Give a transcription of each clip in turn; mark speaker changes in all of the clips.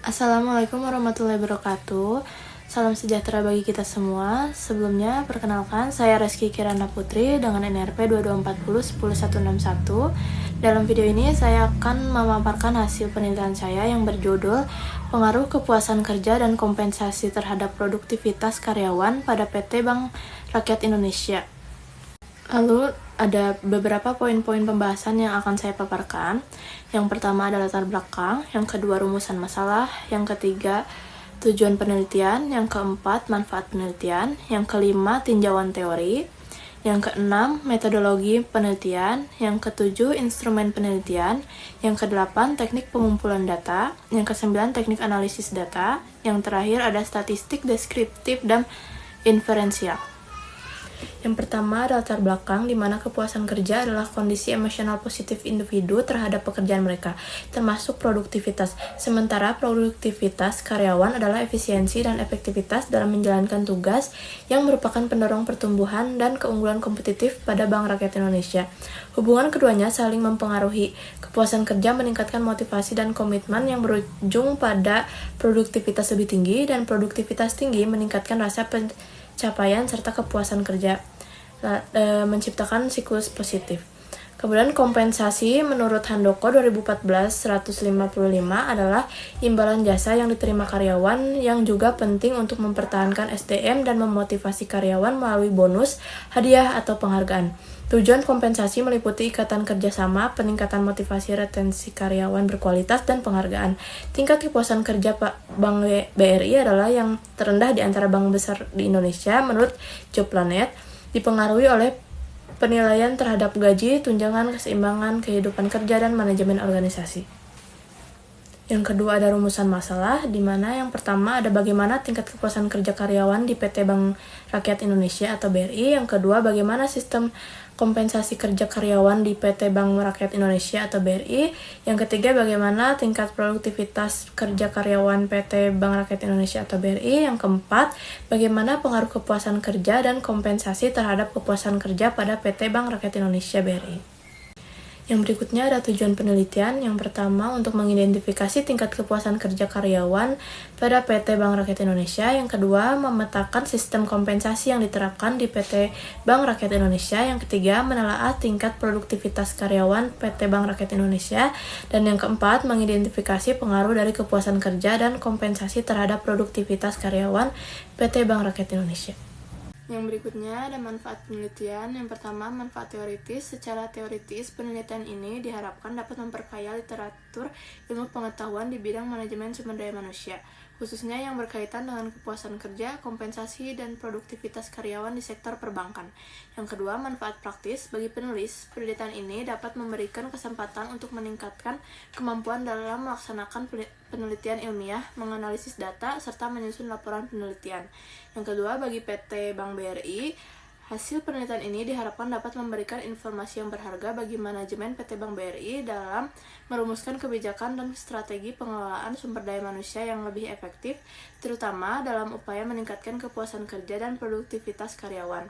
Speaker 1: Assalamualaikum warahmatullahi wabarakatuh. Salam sejahtera bagi kita semua. Sebelumnya, perkenalkan, saya Reski Kirana Putri dengan NRP 2240 10161. Dalam video ini, saya akan memaparkan hasil penelitian saya yang berjudul Pengaruh Kepuasan Kerja dan Kompensasi Terhadap Produktivitas Karyawan pada PT Bank Rakyat Indonesia. Lalu ada beberapa poin-poin pembahasan yang akan saya paparkan. Yang pertama adalah latar belakang, yang kedua rumusan masalah, yang ketiga tujuan penelitian, yang keempat manfaat penelitian, yang kelima tinjauan teori, yang keenam metodologi penelitian, yang ketujuh instrumen penelitian, yang kedelapan teknik pengumpulan data, yang kesembilan teknik analisis data, yang terakhir ada statistik deskriptif dan inferensial. Yang pertama adalah latar belakang, di mana kepuasan kerja adalah kondisi emosional positif individu terhadap pekerjaan mereka, termasuk produktivitas. Sementara produktivitas karyawan adalah efisiensi dan efektivitas dalam menjalankan tugas yang merupakan pendorong pertumbuhan dan keunggulan kompetitif pada Bank Rakyat Indonesia. Hubungan keduanya saling mempengaruhi. Kepuasan kerja meningkatkan motivasi dan komitmen yang berujung pada produktivitas lebih tinggi, dan produktivitas tinggi meningkatkan rasa pencapaian serta kepuasan kerja, menciptakan siklus positif. Kemudian kompensasi menurut Handoko 2014-155 adalah imbalan jasa yang diterima karyawan yang juga penting untuk mempertahankan SDM dan memotivasi karyawan melalui bonus, hadiah, atau penghargaan. Tujuan kompensasi meliputi ikatan kerjasama, peningkatan motivasi retensi karyawan berkualitas, dan penghargaan. Tingkat kepuasan kerja Bank BRI adalah yang terendah di antara bank besar di Indonesia menurut Jobplanet, dipengaruhi oleh penilaian terhadap gaji, tunjangan, keseimbangan, kehidupan kerja, dan manajemen organisasi. Yang kedua ada rumusan masalah, di mana yang pertama ada bagaimana tingkat kepuasan kerja karyawan di PT Bank Rakyat Indonesia atau BRI. Yang kedua bagaimana sistem kompensasi kerja karyawan di PT Bank Rakyat Indonesia atau BRI. Yang ketiga bagaimana tingkat produktivitas kerja karyawan PT Bank Rakyat Indonesia atau BRI. Yang keempat bagaimana pengaruh kepuasan kerja dan kompensasi terhadap kepuasan kerja pada PT Bank Rakyat Indonesia BRI. Yang berikutnya ada tujuan penelitian. Yang pertama untuk mengidentifikasi tingkat kepuasan kerja karyawan pada PT Bank Rakyat Indonesia. Yang kedua memetakan sistem kompensasi yang diterapkan di PT Bank Rakyat Indonesia. Yang ketiga menelaah tingkat produktivitas karyawan PT Bank Rakyat Indonesia. Dan yang keempat mengidentifikasi pengaruh dari kepuasan kerja dan kompensasi terhadap produktivitas karyawan PT Bank Rakyat Indonesia. Yang berikutnya ada manfaat penelitian. Yang pertama, manfaat teoritis. Secara teoritis, penelitian ini diharapkan dapat memperkaya literatur ilmu pengetahuan di bidang manajemen sumber daya manusia, khususnya yang berkaitan dengan kepuasan kerja, kompensasi, dan produktivitas karyawan di sektor perbankan. Yang kedua, manfaat praktis. Bagi penulis, penelitian ini dapat memberikan kesempatan untuk meningkatkan kemampuan dalam melaksanakan penelitian ilmiah, menganalisis data, serta menyusun laporan penelitian. Yang kedua, bagi PT Bank BRI, hasil penelitian ini diharapkan dapat memberikan informasi yang berharga bagi manajemen PT Bank BRI dalam merumuskan kebijakan dan strategi pengelolaan sumber daya manusia yang lebih efektif, terutama dalam upaya meningkatkan kepuasan kerja dan produktivitas karyawan.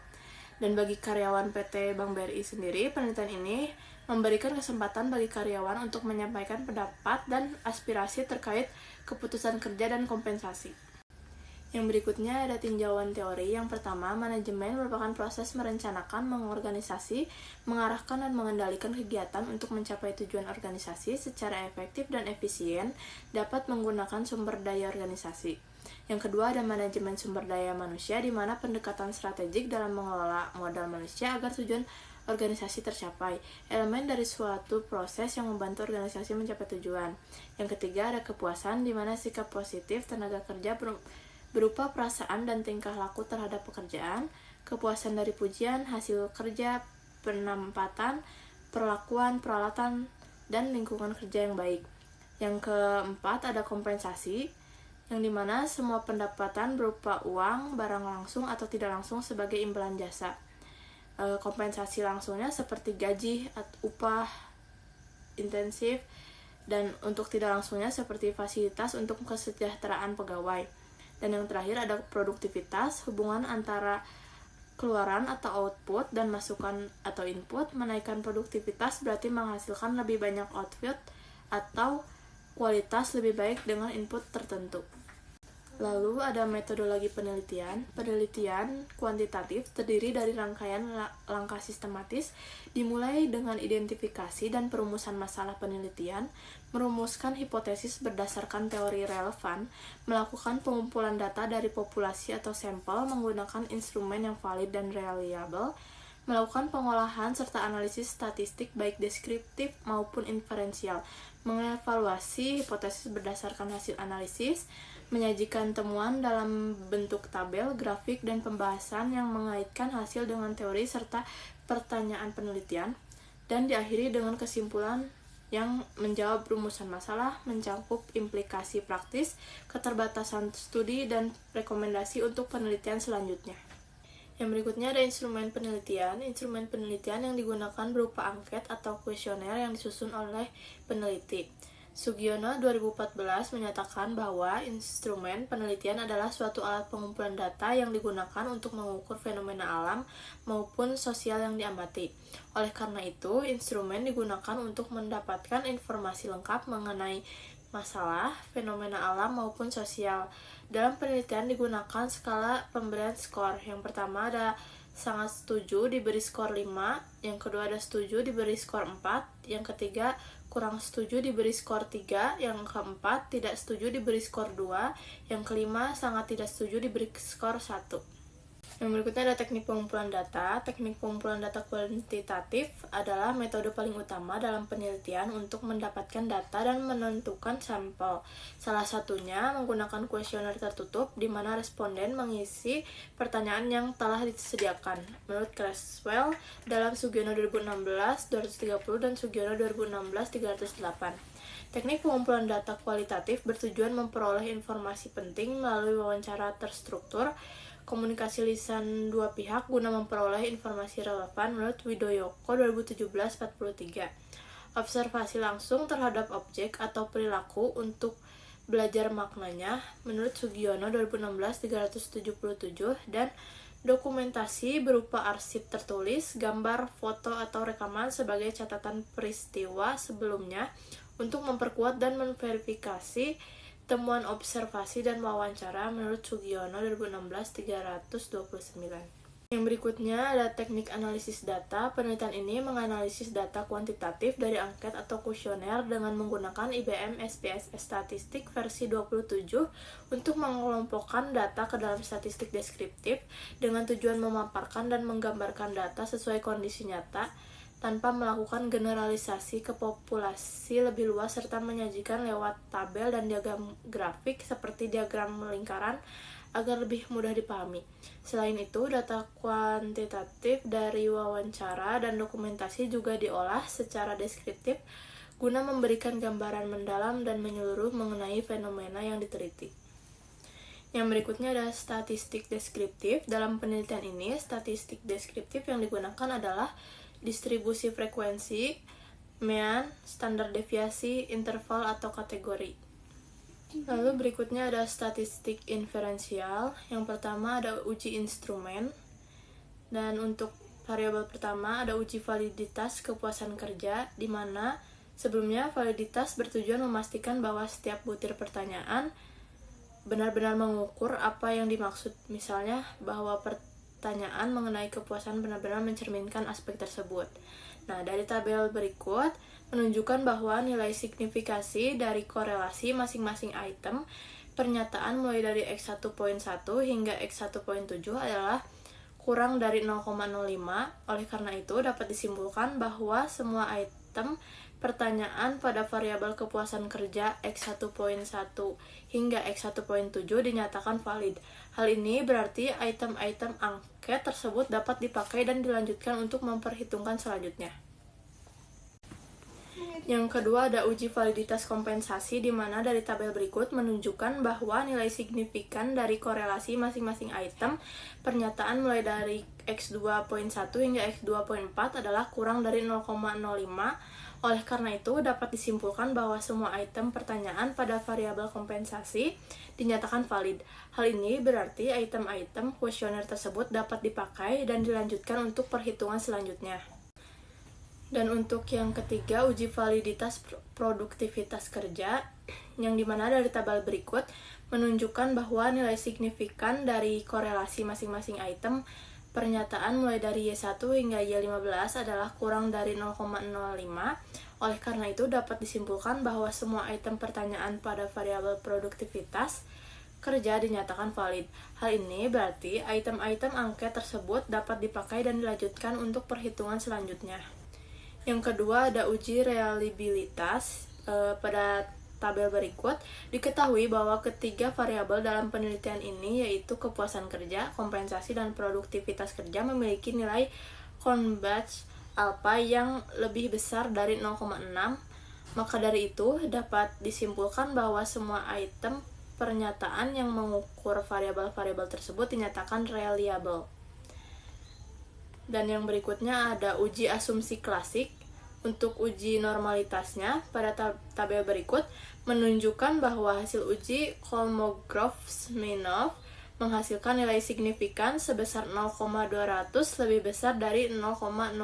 Speaker 1: Dan bagi karyawan PT Bank BRI sendiri, penelitian ini memberikan kesempatan bagi karyawan untuk menyampaikan pendapat dan aspirasi terkait keputusan kerja dan kompensasi. Yang berikutnya ada tinjauan teori. Yang pertama, manajemen merupakan proses merencanakan, mengorganisasi, mengarahkan, dan mengendalikan kegiatan untuk mencapai tujuan organisasi secara efektif dan efisien, dapat menggunakan sumber daya organisasi. Yang kedua ada manajemen sumber daya manusia, di mana pendekatan strategik dalam mengelola modal manusia agar tujuan organisasi tercapai, elemen dari suatu proses yang membantu organisasi mencapai tujuan. Yang ketiga ada kepuasan, di mana sikap positif tenaga kerja berupa perasaan dan tingkah laku terhadap pekerjaan, kepuasan dari pujian, hasil kerja, penempatan, perlakuan, peralatan, dan lingkungan kerja yang baik. Yang keempat ada kompensasi, yang dimana semua pendapatan berupa uang, barang langsung atau tidak langsung sebagai imbalan jasa. Kompensasi langsungnya seperti gaji, upah intensif, dan untuk tidak langsungnya seperti fasilitas untuk kesejahteraan pegawai. Dan yang terakhir ada produktivitas, hubungan antara keluaran atau output dan masukan atau input. Menaikkan produktivitas berarti menghasilkan lebih banyak output atau kualitas lebih baik dengan input tertentu. Lalu ada metodologi penelitian. Penelitian kuantitatif terdiri dari rangkaian langkah sistematis, dimulai dengan identifikasi dan perumusan masalah penelitian, merumuskan hipotesis berdasarkan teori relevan, melakukan pengumpulan data dari populasi atau sampel menggunakan instrumen yang valid dan reliable, melakukan pengolahan serta analisis statistik baik deskriptif maupun inferensial, mengevaluasi hipotesis berdasarkan hasil analisis, menyajikan temuan dalam bentuk tabel, grafik, dan pembahasan yang mengaitkan hasil dengan teori serta pertanyaan penelitian, dan diakhiri dengan kesimpulan yang menjawab rumusan masalah, mencakup implikasi praktis, keterbatasan studi, dan rekomendasi untuk penelitian selanjutnya. Yang berikutnya ada instrumen penelitian. Instrumen penelitian yang digunakan berupa angket atau kuesioner yang disusun oleh peneliti. Sugiono 2014 menyatakan bahwa instrumen penelitian adalah suatu alat pengumpulan data yang digunakan untuk mengukur fenomena alam maupun sosial yang diamati. Oleh karena itu, instrumen digunakan untuk mendapatkan informasi lengkap mengenai masalah, fenomena alam maupun sosial. Dalam penelitian digunakan skala pemberian skor. Yang pertama ada sangat setuju diberi skor 5, yang kedua ada setuju diberi skor 4, yang ketiga kurang setuju diberi skor 3, yang keempat tidak setuju diberi skor 2, yang kelima sangat tidak setuju diberi skor 1. Yang berikutnya ada teknik pengumpulan data. Teknik pengumpulan data kuantitatif adalah metode paling utama dalam penelitian untuk mendapatkan data dan menentukan sampel. Salah satunya menggunakan kuesioner tertutup di mana responden mengisi pertanyaan yang telah disediakan. Menurut Creswell dalam Sugiono 2016 230 dan Sugiono 2016 308. Teknik pengumpulan data kualitatif bertujuan memperoleh informasi penting melalui wawancara terstruktur, komunikasi lisan dua pihak guna memperoleh informasi relevan menurut Widoyoko 2017-43. Observasi langsung terhadap objek atau perilaku untuk belajar maknanya menurut Sugiono 2016-377 dan dokumentasi berupa arsip tertulis, gambar, foto, atau rekaman sebagai catatan peristiwa sebelumnya untuk memperkuat dan memverifikasi temuan observasi dan wawancara menurut Sugiono 2016-329. Yang berikutnya ada teknik analisis data. Penelitian ini menganalisis data kuantitatif dari angket atau kuesioner dengan menggunakan IBM SPSS Statistik versi 27 untuk mengelompokkan data ke dalam statistik deskriptif dengan tujuan memaparkan dan menggambarkan data sesuai kondisi nyata tanpa melakukan generalisasi ke populasi lebih luas serta menyajikan lewat tabel dan diagram grafik seperti diagram lingkaran agar lebih mudah dipahami. Selain itu, data kuantitatif dari wawancara dan dokumentasi juga diolah secara deskriptif guna memberikan gambaran mendalam dan menyeluruh mengenai fenomena yang diteliti. Yang berikutnya ada statistik deskriptif. Dalam penelitian ini, statistik deskriptif yang digunakan adalah distribusi frekuensi, mean, standar deviasi, interval, atau kategori. Lalu berikutnya ada statistik inferensial. Yang pertama ada uji instrumen. Dan untuk variabel pertama ada uji validitas kepuasan kerja, di mana sebelumnya validitas bertujuan memastikan bahwa setiap butir pertanyaan benar-benar mengukur apa yang dimaksud. Misalnya bahwa pertanyaan mengenai kepuasan benar-benar mencerminkan aspek tersebut. Nah, dari tabel berikut menunjukkan bahwa nilai signifikasi dari korelasi masing-masing item pernyataan mulai dari X1.1 hingga X1.7 adalah kurang dari 0,05. Oleh karena itu, dapat disimpulkan bahwa semua item pertanyaan pada variabel kepuasan kerja X1.1 hingga X1.7 dinyatakan valid. Hal ini berarti item-item angket tersebut dapat dipakai dan dilanjutkan untuk memperhitungkan selanjutnya. Yang kedua ada uji validitas kompensasi, di mana dari tabel berikut menunjukkan bahwa nilai signifikan dari korelasi masing-masing item pernyataan mulai dari X2.1 hingga X2.4 adalah kurang dari 0,05. Oleh karena itu, dapat disimpulkan bahwa semua item pertanyaan pada variabel kompensasi dinyatakan valid. Hal ini berarti item-item kuesioner tersebut dapat dipakai dan dilanjutkan untuk perhitungan selanjutnya. Dan untuk yang ketiga, uji validitas produktivitas kerja, yang dimana dari tabel berikut menunjukkan bahwa nilai signifikan dari korelasi masing-masing item pernyataan mulai dari Y1 hingga Y15 adalah kurang dari 0,05. Oleh karena itu, dapat disimpulkan bahwa semua item pertanyaan pada variabel produktivitas kerja dinyatakan valid. Hal ini berarti item-item angket tersebut dapat dipakai dan dilanjutkan untuk perhitungan selanjutnya. Yang kedua ada uji reliabilitas. Pada tabel berikut diketahui bahwa ketiga variabel dalam penelitian ini yaitu kepuasan kerja, kompensasi, dan produktivitas kerja memiliki nilai converge alpha yang lebih besar dari 0,6. Maka dari itu dapat disimpulkan bahwa semua item pernyataan yang mengukur variabel-variabel tersebut dinyatakan reliable. Dan yang berikutnya ada uji asumsi klasik. Untuk uji normalitasnya, pada tabel berikut menunjukkan bahwa hasil uji Kolmogorov-Smirnov menghasilkan nilai signifikan sebesar 0,200 lebih besar dari 0,05,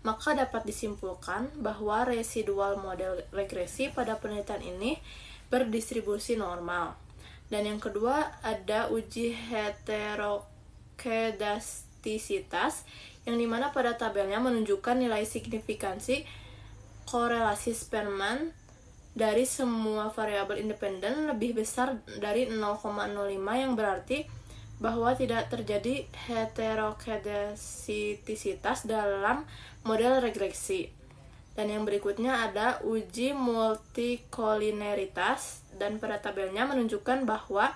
Speaker 1: maka dapat disimpulkan bahwa residual model regresi pada penelitian ini berdistribusi normal. Dan yang kedua ada uji heterokedastisitas, yang dimana pada tabelnya menunjukkan nilai signifikansi korelasi Spearman dari semua variabel independen lebih besar dari 0,05, yang berarti bahwa tidak terjadi heterokedastisitas dalam model regresi. Dan yang berikutnya ada uji multikolineritas, dan pada tabelnya menunjukkan bahwa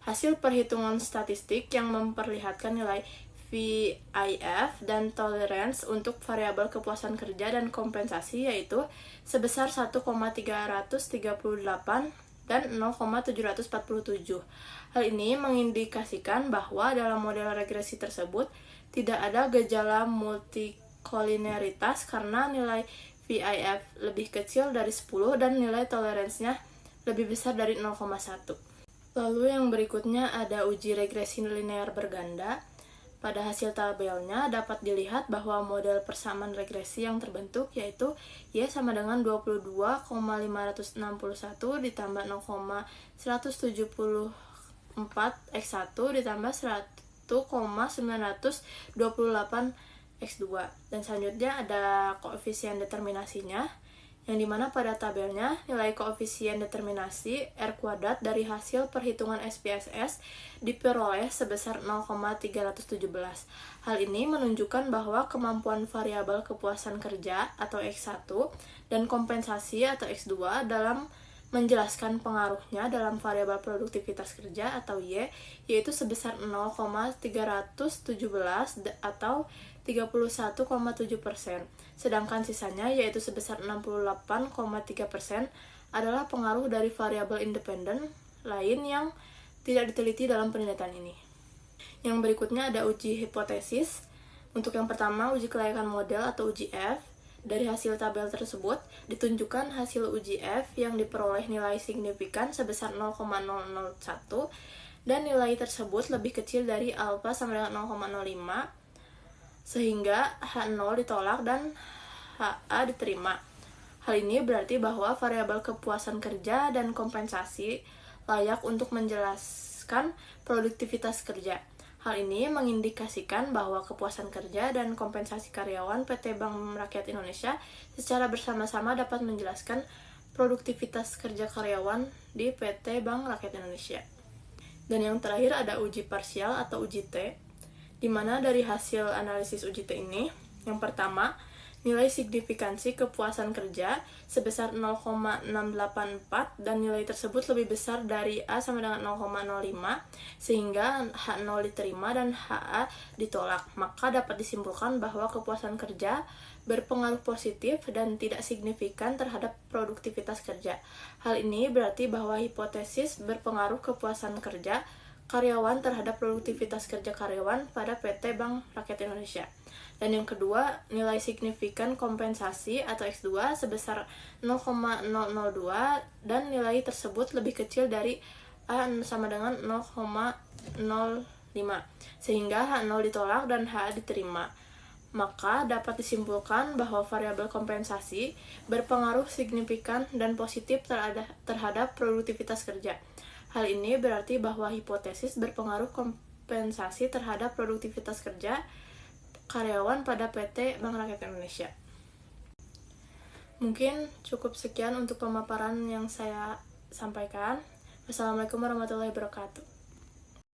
Speaker 1: hasil perhitungan statistik yang memperlihatkan nilai VIF dan tolerance untuk variabel kepuasan kerja dan kompensasi yaitu sebesar 1,338 dan 0,747. Hal ini mengindikasikan bahwa dalam model regresi tersebut tidak ada gejala multikolineritas karena nilai VIF lebih kecil dari 10 dan nilai toleransinya lebih besar dari 0,1. Lalu yang berikutnya ada uji regresi linear berganda. Pada hasil tabelnya dapat dilihat bahwa model persamaan regresi yang terbentuk yaitu Y sama dengan 22,561 ditambah 0,174 X1 ditambah 1,928 X2. Dan selanjutnya ada koefisien determinasinya, yang dimana pada tabelnya nilai koefisien determinasi R kuadrat dari hasil perhitungan SPSS diperoleh sebesar 0,317. Hal ini menunjukkan bahwa kemampuan variabel kepuasan kerja atau X1 dan kompensasi atau X2 dalam menjelaskan pengaruhnya dalam variabel produktivitas kerja atau Y yaitu sebesar 0,317 atau 31,7%, sedangkan sisanya yaitu sebesar 68,3% adalah pengaruh dari variabel independen lain yang tidak diteliti dalam penelitian ini. Yang berikutnya ada uji hipotesis. Untuk yang pertama, uji kelayakan model atau uji F. Dari hasil tabel tersebut, ditunjukkan hasil uji F yang diperoleh nilai signifikan sebesar 0,001 dan nilai tersebut lebih kecil dari alfa sama dengan 0,05 sehingga H0 ditolak dan HA diterima. Hal ini berarti bahwa variabel kepuasan kerja dan kompensasi layak untuk menjelaskan produktivitas kerja. Hal ini mengindikasikan bahwa kepuasan kerja dan kompensasi karyawan PT Bank Rakyat Indonesia secara bersama-sama dapat menjelaskan produktivitas kerja karyawan di PT Bank Rakyat Indonesia. Dan yang terakhir ada uji parsial atau uji T, di mana dari hasil analisis uji T ini, yang pertama, nilai signifikansi kepuasan kerja sebesar 0,684 dan nilai tersebut lebih besar dari A sama dengan 0,05 sehingga H0 diterima dan HA ditolak. Maka dapat disimpulkan bahwa kepuasan kerja berpengaruh positif dan tidak signifikan terhadap produktivitas kerja. Hal ini berarti bahwa hipotesis berpengaruh kepuasan kerja karyawan terhadap produktivitas kerja karyawan pada PT Bank Rakyat Indonesia. Dan yang kedua, nilai signifikan kompensasi atau X2 sebesar 0,002 dan nilai tersebut lebih kecil dari A sama dengan 0,05 sehingga H0 ditolak dan H diterima. Maka dapat disimpulkan bahwa variabel kompensasi berpengaruh signifikan dan positif terhadap produktivitas kerja. Hal ini berarti bahwa hipotesis berpengaruh kompensasi terhadap produktivitas kerja karyawan pada PT Bank Rakyat Indonesia. Mungkin cukup sekian untuk pemaparan yang saya sampaikan. Wassalamualaikum warahmatullahi wabarakatuh.